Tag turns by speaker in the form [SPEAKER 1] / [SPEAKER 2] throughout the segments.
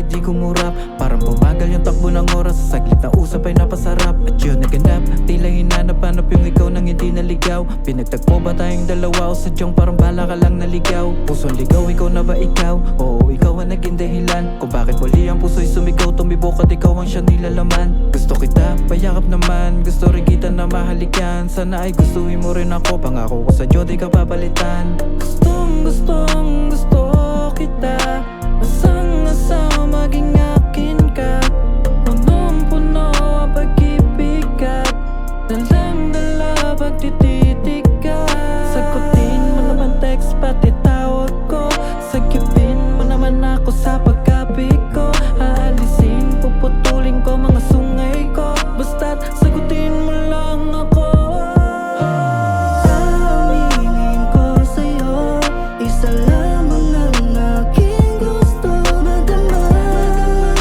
[SPEAKER 1] kahit di kumurap. Parang bumagal yung takbo ng oras, sa saglit na usap ay napasarap. At yun naganap, tila hinanap-hanap yung ikaw nang hindi naligaw. Pinagtagpo ba tayong dalawa o sadyang parang bala ka lang naligaw? Pusong ligaw, ikaw na ba ikaw? Oo, ikaw ang naging dahilan kung bakit muli ang puso'y sumigaw. Tumibok at ikaw ang siyang nilalaman. Gusto kita, payakap naman, gusto rin kita na mahalikan. Sana ay gustuhin mo rin ako, pangako ko sa Diyos di ka papalitan. Gusto kita, asang-asa maging akin ka. Punong-puno ang pag-ibig at dalang-dala pagtititig ka. Sagutin mo naman text pati tawag ko, sagipin mo naman ako sa pagkapit ko. Aalisin, puputulin ko mga sungay ko, basta't sagutin mo lang ako.
[SPEAKER 2] Aminin ko sa'yo, isa lamang ang aking gusto. Madama,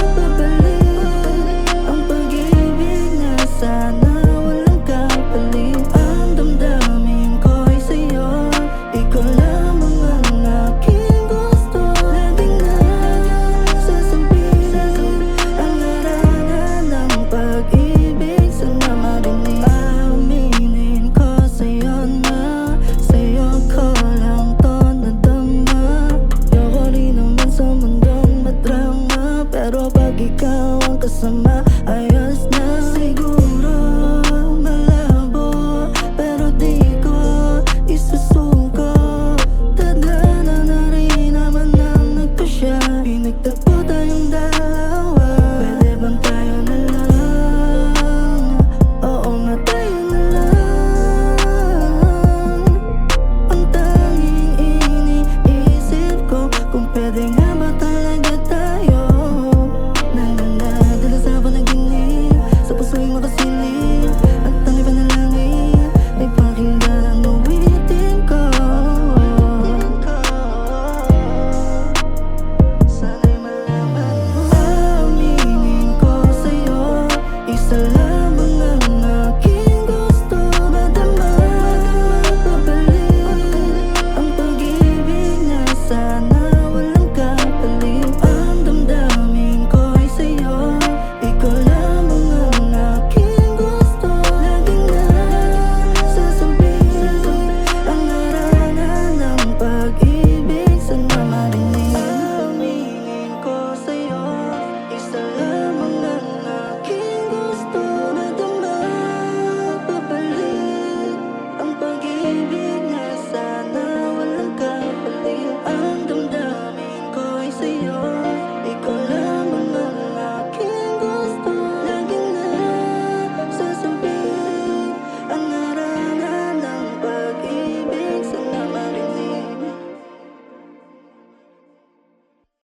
[SPEAKER 2] babalik ang pag-ibig na sana walang kapalit. Ang damdamin ko'y sa'yo, ikaw lamang ang aking gusto. Laging nasasabihin ang larangan ng pag-ibig, sana marinig. Aminin ko sa'yo na sa'yo ko lang to nadama. Ayoko rin naman sa mundong madrama, pero pag ikaw ang kasama